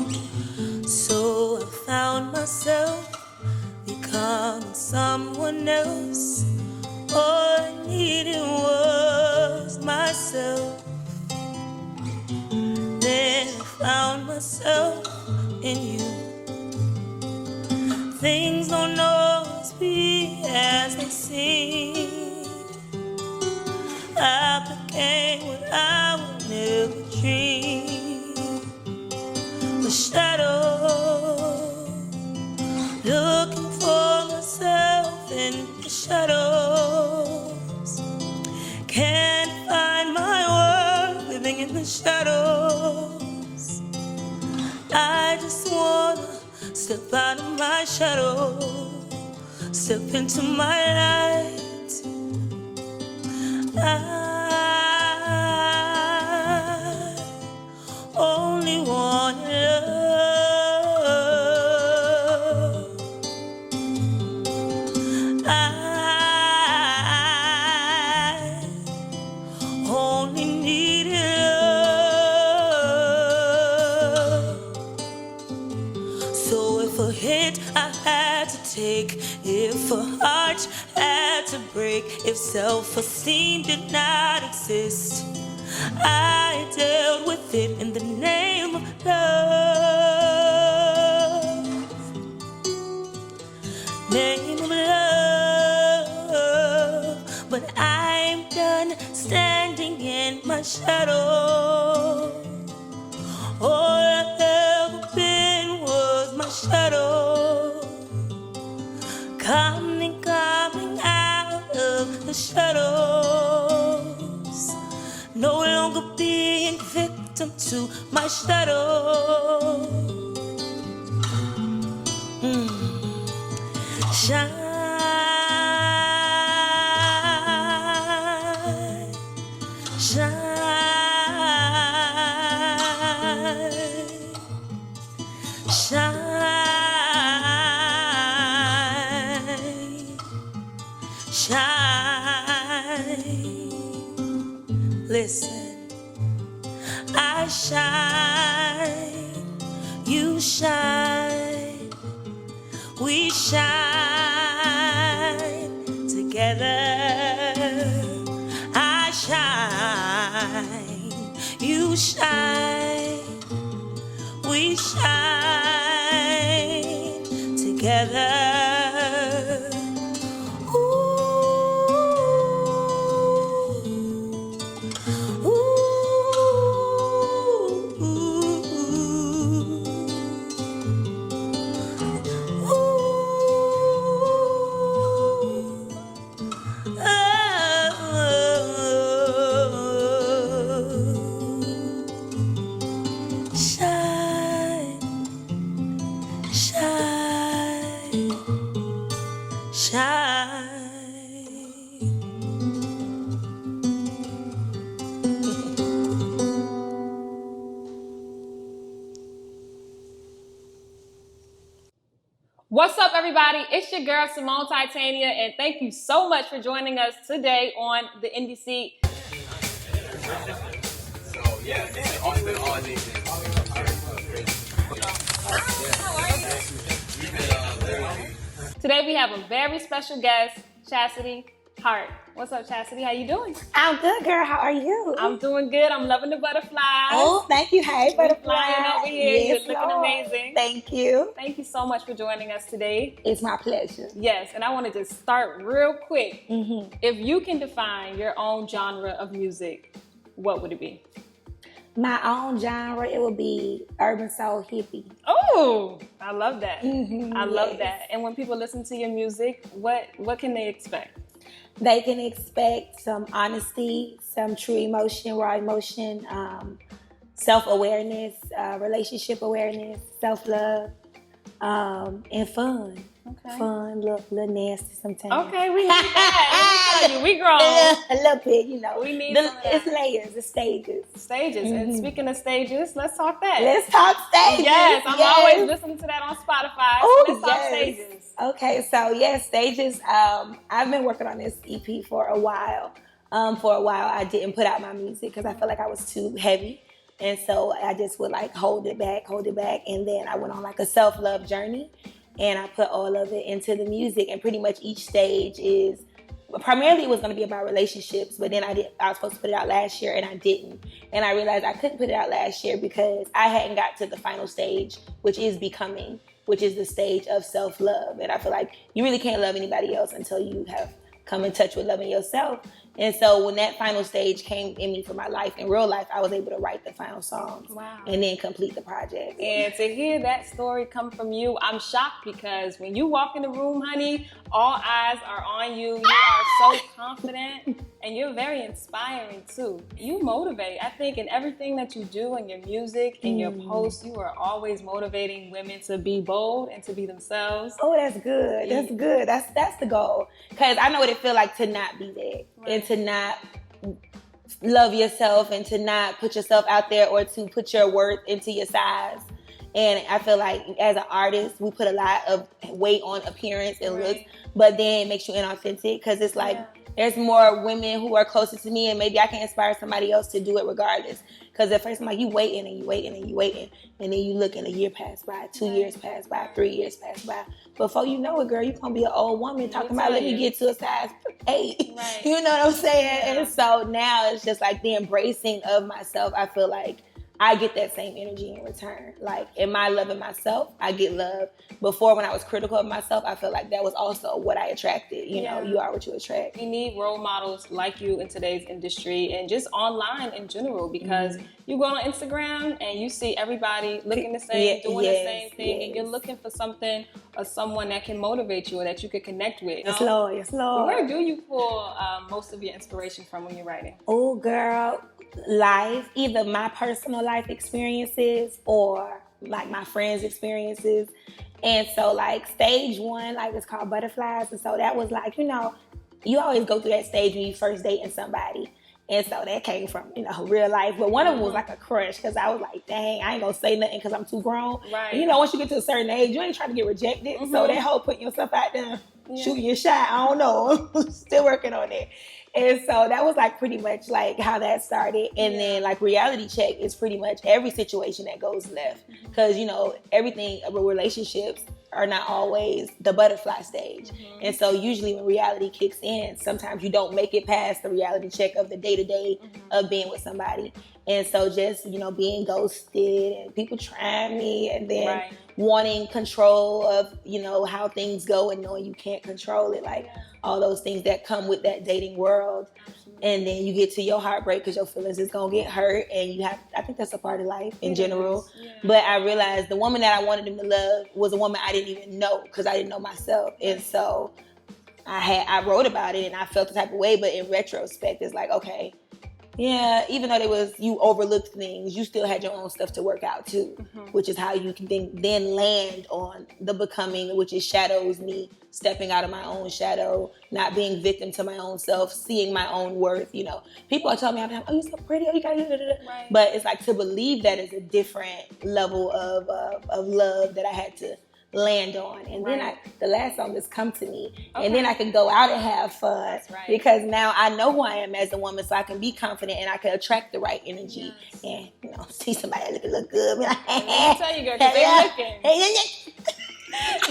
love. So I found myself becoming someone else. All I needed was myself. Then I found myself in you. Things don't always be as they seem. I became what I would never dream. The shadow, looking for myself in the shadows. Can't find my world living in the shadows. I just wanna step out of my shadow, step into my light. I only want love. I only need love. So if a hit I had to take, if a heart had to break, if self-esteem did not exist, I dealt with it in the name of love. Name of love. But I'm done standing in my shadow. All I've ever been was my shadow. Coming out of the shadows. No longer being victim to my shadow. Shine, shine, shine, shine. Listen, I shine, you shine, we shine together. I shine, you shine, we shine together. What's up, everybody? It's your girl, Symone Titania, and thank you so much for joining us today on the Indie Seat. Today we have a very special guest, Chasity Hart. What's up, Chasity? How you doing? I'm good, girl. How are you? I'm doing good. I'm loving the butterflies. Oh, thank you. Hey, butterfly. Flying over here. Yes, You're looking Lord. amazing. Thank you. Thank you so much for joining us today. It's my pleasure. Yes, and I want to just start real quick. If you can define your own genre of music, what would it be? My own genre, it would be urban soul hippie. Oh, I love that. I love yes. that. And when people listen to your music, what can they expect? They can expect some honesty, some true emotion, raw emotion, self-awareness, relationship awareness, self-love, and fun. Okay. Fun, little nasty sometimes. Okay, we need that. Let me tell you, we grown. A little bit, you know. We need some of that. It's layers, it's stages. Stages. And speaking of stages, let's talk that. Let's talk stages. Yes, I'm always listening to that on Spotify. Oh, so let's talk stages. Okay, so yes, stages. I've been working on this EP for a while. I didn't put out my music because I felt like I was too heavy. And so I just would like hold it back. And then I went on like a self-love journey, and I put all of it into the music. And pretty much each stage is, primarily it was going to be about relationships, but then I was supposed to put it out last year and I didn't. And I realized I couldn't put it out last year because I hadn't got to the final stage, which is becoming, which is the stage of self-love. And I feel like you really can't love anybody else until you have come in touch with loving yourself. And so when that final stage came in me for my life, in real life, I was able to write the final songs. Wow. And then complete the project. And to hear that story come from you, I'm shocked, because when you walk in the room, honey, all eyes are on you. You are so confident, and you're very inspiring too. You motivate. I think in everything that you do, in your music, in your posts, you are always motivating women to be bold and to be themselves. Oh, that's good. That's good. That's the goal. Because I know what it feels like to not be there, right, and to not love yourself, and to not put yourself out there, or to put your worth into your size. And I feel like as an artist, we put a lot of weight on appearance and looks, but then it makes you inauthentic, because it's like, there's more women who are closer to me, and maybe I can inspire somebody else to do it regardless. Because at first I'm like, you waiting and you waiting and you waiting, and then you look and a year pass by, 2 years pass by, 3 years pass by. Before you know it, girl, you're going to be an old woman talking about, let me get to a size 8. Right. You know what I'm saying? Yeah. And so now it's just like the embracing of myself. I feel like I get that same energy in return. Like, am I loving myself? I get love. Before, when I was critical of myself, I feel like that was also what I attracted. You know, you are what you attract. We need role models like you in today's industry, and just online in general, because you go on Instagram and you see everybody looking the same, doing the same thing, and you're looking for something or someone that can motivate you or that you could connect with. Yes, Lord. Yes, Lord. Where do you pull most of your inspiration from when you're writing? Oh, girl, life, either my personal life experiences or like my friends' experiences. And so like stage 1, like it's called Butterflies. And so that was like, you know, you always go through that stage when you first dating somebody. And so that came from, you know, real life. But one of them was like a crush, because I was like, dang, I ain't gonna say nothing because I'm too grown. Right. And you know, once you get to a certain age, you ain't trying to get rejected. So that whole putting yourself out there, shooting your shot, I don't know. I'm still working on it. And so that was like pretty much like how that started. And then like reality check is pretty much every situation that goes left. Because, you know, everything about relationships are not always the butterfly stage. And so usually when reality kicks in, sometimes you don't make it past the reality check of the day-to-day of being with somebody. And so just, you know, being ghosted and people trying me, and then wanting control of, you know, how things go, and knowing you can't control it. Like all those things that come with that dating world. And then you get to your heartbreak because your feelings is going to get hurt. And you have, I think that's a part of life in general. But I realized the woman that I wanted him to love was a woman I didn't even know, because I didn't know myself. And so I wrote about it and I felt the type of way. But in retrospect, it's like, okay, yeah, even though you overlooked things, you still had your own stuff to work out too, which is how you can then land on the becoming, which is shadows, me stepping out of my own shadow, not being victim to my own self, seeing my own worth. You know, people are telling me all the time, oh, you're so pretty, oh, you got But it's like, to believe that is a different level of love that I had to land on. And then the last song is Come to Me. And then I can go out and have fun, because now I know who I am as a woman, so I can be confident and I can attract the right energy and, you know, see somebody look good. Let me tell you, girl, because they're looking.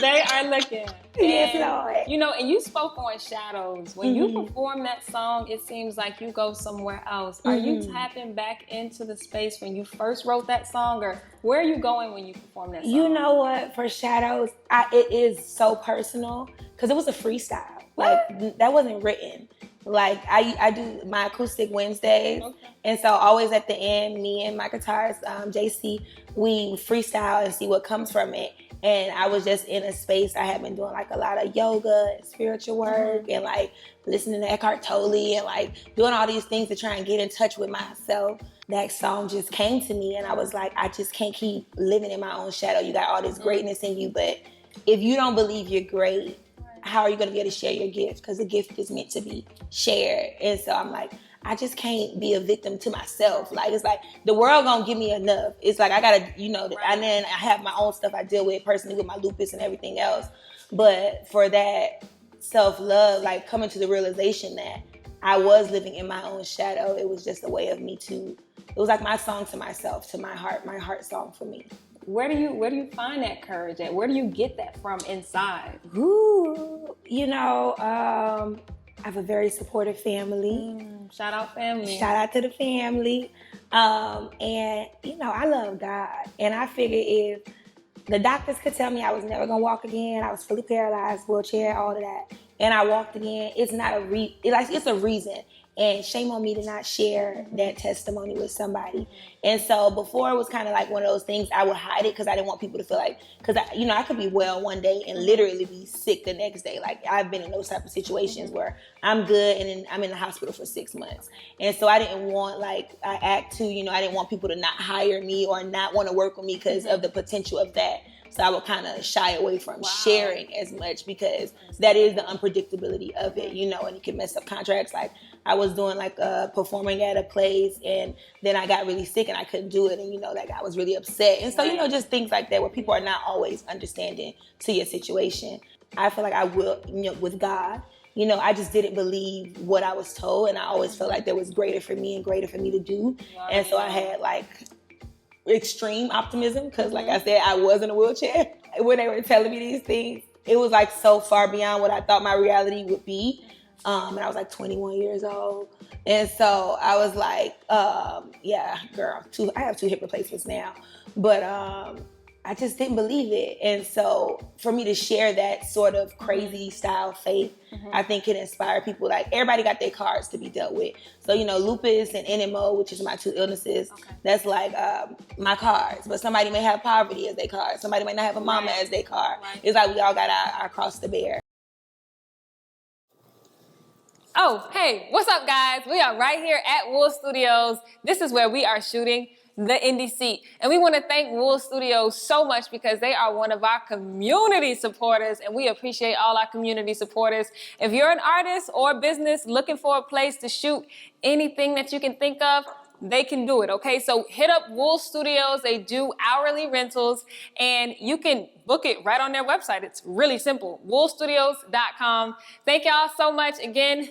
They are looking. Yes, Lord. You know, and you spoke on shadows. When you perform that song, it seems like you go somewhere else. Are you tapping back into the space when you first wrote that song, or where are you going when you perform that song? You know what? For shadows, it is so personal, because it was a freestyle. Like, that wasn't written. Like, I do my acoustic Wednesdays. And so always at the end, me and my guitarist, JC, we freestyle and see what comes from it. And I was just in a space. I had been doing like a lot of yoga and spiritual work and like listening to Eckhart Tolle and like doing all these things to try and get in touch with myself. That song just came to me and I was like, I just can't keep living in my own shadow. You got all this greatness in you, but if you don't believe you're great, how are you going to be able to share your gift? Because the gift is meant to be shared. And so I'm like, I just can't be a victim to myself. Like, it's like the world gonna give me enough. It's like I gotta, you know, and then I have my own stuff I deal with personally with my lupus and everything else. But for that self-love, like coming to the realization that I was living in my own shadow, it was just a way of me to it was like my song to myself, to my heart song for me. Where do you find that courage at? Where do you get that from inside? Ooh, you know, I have a very supportive family. Shout out family. Shout out to the family. And you know, I love God. And I figured if the doctors could tell me I was never gonna walk again, I was fully paralyzed, wheelchair, all of that, and I walked again, it's not it's a reason. And shame on me to not share that testimony with somebody. And so before it was kind of like one of those things, I would hide it because I didn't want people to feel like, because I could be well one day and literally be sick the next day. Like I've been in those type of situations where I'm good and then I'm in the hospital for 6 months. And so I didn't want I didn't want people to not hire me or not want to work with me because of the potential of that. So I would kind of shy away from sharing as much because that is the unpredictability of it, and it can mess up contracts. Like I was doing performing at a place and then I got really sick and I couldn't do it. And, I was really upset. And so, just things like that where people are not always understanding to your situation. I feel like I will, with God, I just didn't believe what I was told. And I always felt like there was greater for me and greater for me to do. Wow. And so I had extreme optimism because like I said, I was in a wheelchair when they were telling me these things. It was so far beyond what I thought my reality would be. And I was 21 years old. And so I was yeah, girl, I have 2 hip replacements now. But I just didn't believe it. And so for me to share that sort of crazy style faith, I think it inspired people. Everybody got their cards to be dealt with. So, lupus and NMO, which is my 2 illnesses, that's my cards. But somebody may have poverty as their card. Somebody might not have a mama as their card. Right. It's we all got our cross to bear. Oh, hey, what's up, guys? We are right here at WUUL Studios. This is where we are shooting The Indie Seat. And we want to thank WUUL Studios so much because they are one of our community supporters, and we appreciate all our community supporters. If you're an artist or business looking for a place to shoot anything that you can think of, they can do it, okay? So hit up WUUL Studios. They do hourly rentals, and you can book it right on their website. It's really simple, WUULstudios.com. Thank y'all so much. Again,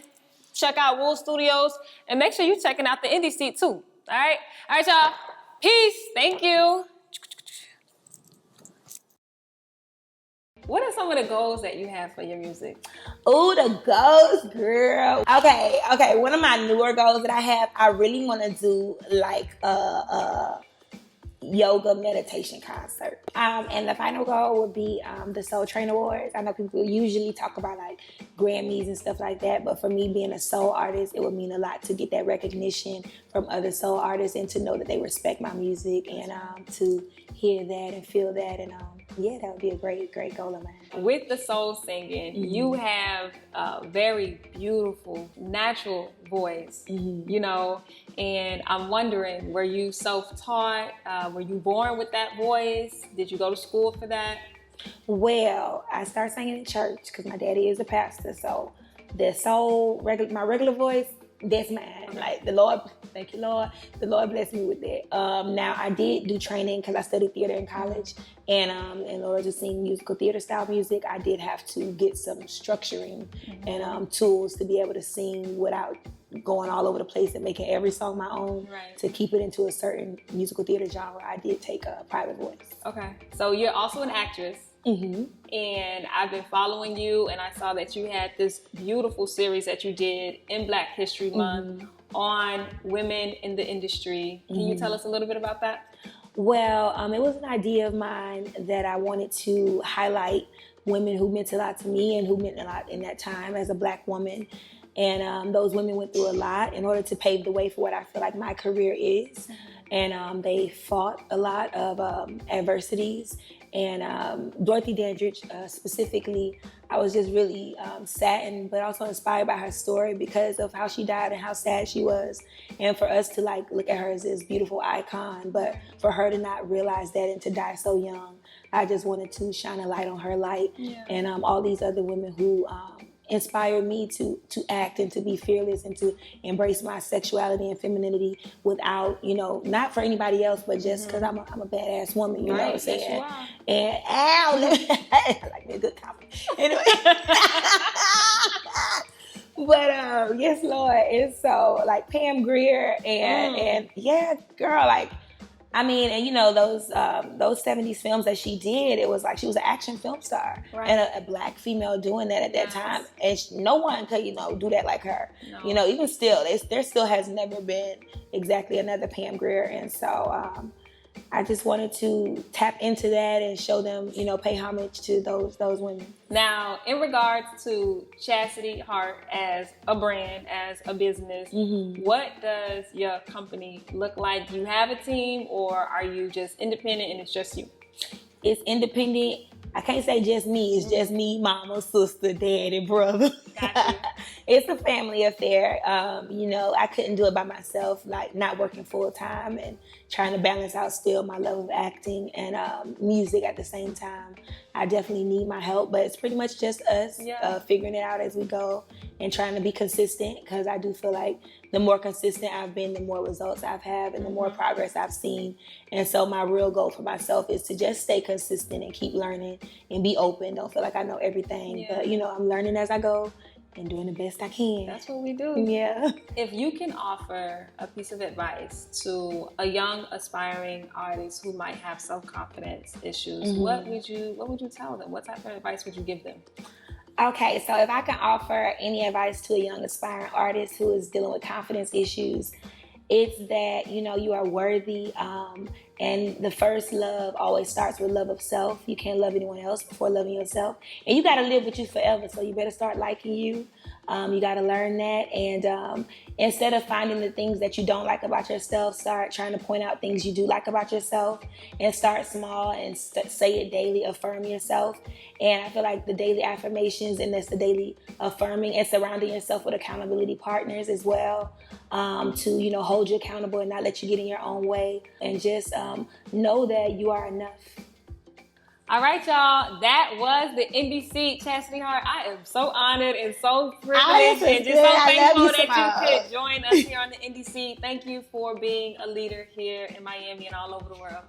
check out WUUL Studios, and make sure you're checking out The Indie Seat too, all right? All right, y'all. Peace. Thank you. What are some of the goals that you have for your music? Oh, the goals, girl. Okay. One of my newer goals that I have, I really want to do a yoga meditation concert. And the final goal would be the Soul Train Awards. I know people usually talk about Grammys and stuff like that, but for me being a soul artist, it would mean a lot to get that recognition from other soul artists and to know that they respect my music and to hear that and feel that. And that would be a great goal of mine. With the soul singing, you have a very beautiful, natural voice, and I'm wondering, were you self-taught? Were you born with that voice? Did you go to school for that? Well, I started singing in church because my daddy is a pastor, so my regular voice, that's mine. The Lord, thank you, Lord. The Lord blessed me with that. Now I did do training because I studied theater in college, and in order to sing musical theater style music, I did have to get some structuring and tools to be able to sing without going all over the place and making every song my own. Right. To keep it into a certain musical theater genre, I did take a private voice. Okay. So you're also an actress. And I've been following you, and I saw that you had this beautiful series that you did in Black History Month on women in the industry. Can you tell us a little bit about that? Well, it was an idea of mine that I wanted to highlight women who meant a lot to me and who meant a lot in that time as a Black woman. And those women went through a lot in order to pave the way for what I feel like my career is. And they fought a lot of adversities. And Dorothy Dandridge specifically, I was just really saddened, but also inspired by her story because of how she died and how sad she was. And for us to look at her as this beautiful icon, but for her to not realize that and to die so young, I just wanted to shine a light on her light. And all these other women who inspired me to act and to be fearless and to embrace my sexuality and femininity without, not for anybody else, but just because I'm a badass woman, you know what I'm saying? Yes, you are. And I like me a good compliment. Anyway. But yes, Lord. And so like Pam Grier and yeah, girl, like I mean, and you know those 70s films that she did, it was like she was an action film star, right. And a black female doing that at that time, and no one could do that like her. No. Even still, there still has never been exactly another Pam Grier, and so I just wanted to tap into that and show them, pay homage to those women. Now, in regards to Chasity Hart as a brand, as a business, what does your company look like? Do you have a team, or are you just independent and it's just you? It's independent. I can't say just me. It's just me, mama, sister, daddy, brother. Gotcha. It's a family affair. I couldn't do it by myself, like not working full time and trying to balance out still my love of acting and music at the same time. I definitely need my help, but it's pretty much just us figuring it out as we go and trying to be consistent, because I do feel like the more consistent I've been, the more results I've had and the more progress I've seen. And so my real goal for myself is to just stay consistent and keep learning and be open. Don't feel like I know everything, but I'm learning as I go and doing the best I can. That's what we do. Yeah. If you can offer a piece of advice to a young aspiring artist who might have self-confidence issues, what would you tell them? What type of advice would you give them? Okay, so if I can offer any advice to a young aspiring artist who is dealing with confidence issues, it's that, you are worthy, and the first love always starts with love of self. You can't love anyone else before loving yourself. And you got to live with you forever, so you better start liking you. You got to learn that. And instead of finding the things that you don't like about yourself, start trying to point out things you do like about yourself, and start small and say it daily, affirm yourself. And I feel like the daily affirmations, and that's the daily affirming and surrounding yourself with accountability partners as well, to, hold you accountable and not let you get in your own way, and just know that you are enough. All right, y'all. That was the NBC Chasity Hart. I am so honored and so privileged and just so thankful that you could join us here on the NBC. Thank you for being a leader here in Miami and all over the world.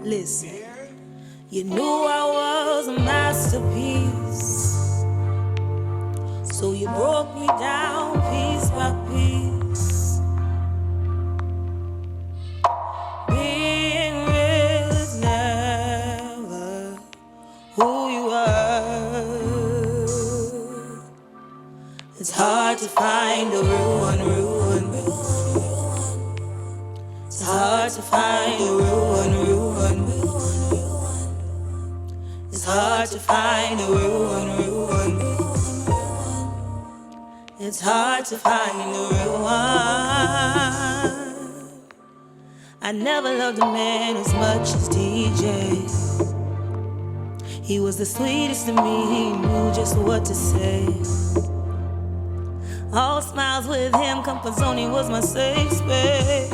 Listen, you knew I was a masterpiece, so you broke me down piece by piece. Being real is never who you are. It's hard to find a real one. It's hard to find a real one. It's hard to find a real one. It's hard to find a real one. I never loved a man as much as DJ. He was the sweetest to me, he knew just what to say. All smiles with him, comfort zone, he was my safe space.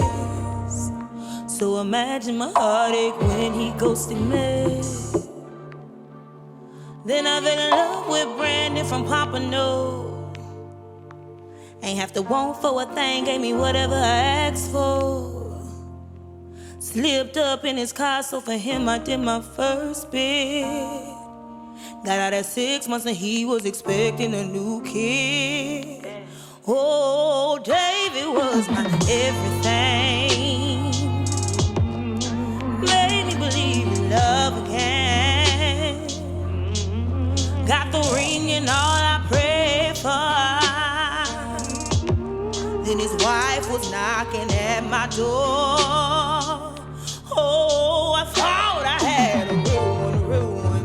So imagine my heartache when he ghosted me. Then I fell in love with Brandon from Pompano. Ain't have to want for a thing, gave me whatever I asked for. Slipped up in his car, so for him I did my first bid. Got out at 6 months and he was expecting a new kid. Oh, David was my everything. Made me believe in love again. Got the ring and all I prayed for. Then his wife was knocking at my door. Oh, I thought I had a real one.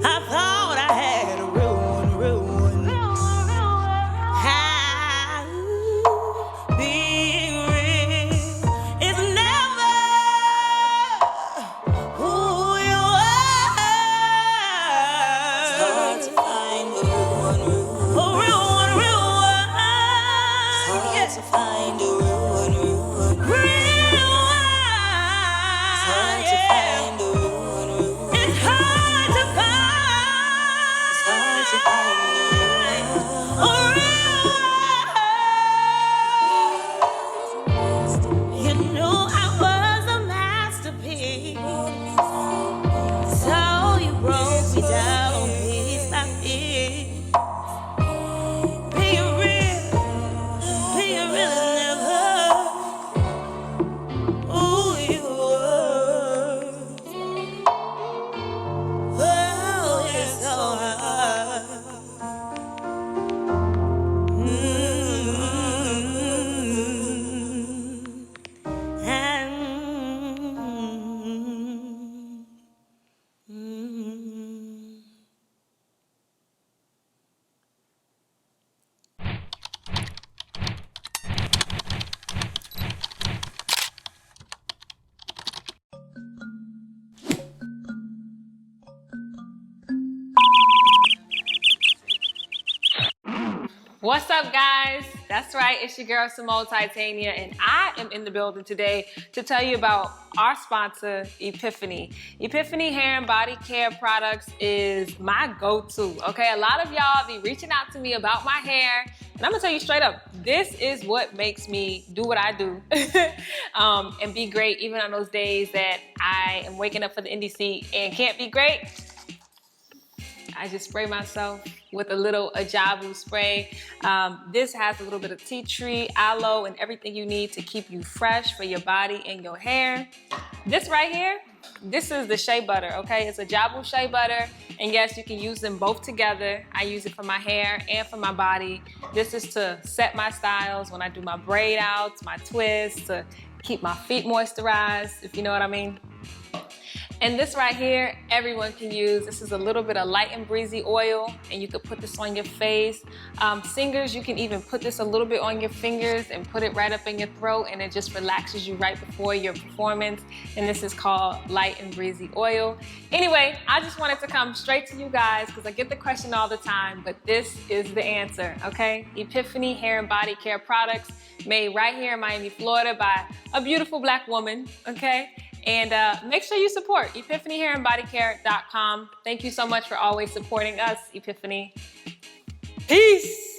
I thought I had a real one. How being real is never who you are. It's hard to find a real one. A real one. It's hard to find a real one. Real one. What's up, guys? That's right, it's your girl Symone Titania, and I am in the building today to tell you about our sponsor, Epiphany. Epiphany hair and body care products is my go-to, okay? A lot of y'all be reaching out to me about my hair, and I'm gonna tell you straight up, this is what makes me do what I do and be great even on those days that I am waking up for the indie seat and can't be great. I just spray myself with a little ajabu spray. This has a little bit of tea tree, aloe, and everything you need to keep you fresh for your body and your hair. This right here, this is the shea butter, okay? It's ajabu shea butter, and yes, you can use them both together. I use it for my hair and for my body. This is to set my styles when I do my braid outs, my twists, to keep my feet moisturized, if you know what I mean. And this right here, everyone can use. This is a little bit of light and breezy oil, and you could put this on your face. Singers, you can even put this a little bit on your fingers and put it right up in your throat, and it just relaxes you right before your performance. And this is called light and breezy oil. Anyway, I just wanted to come straight to you guys because I get the question all the time, but this is the answer, okay? Epiphany hair and body care products made right here in Miami, Florida by a beautiful black woman, okay? And make sure you support epiphanyhairandbodycare.com. Thank you so much for always supporting us, Epiphany. Peace.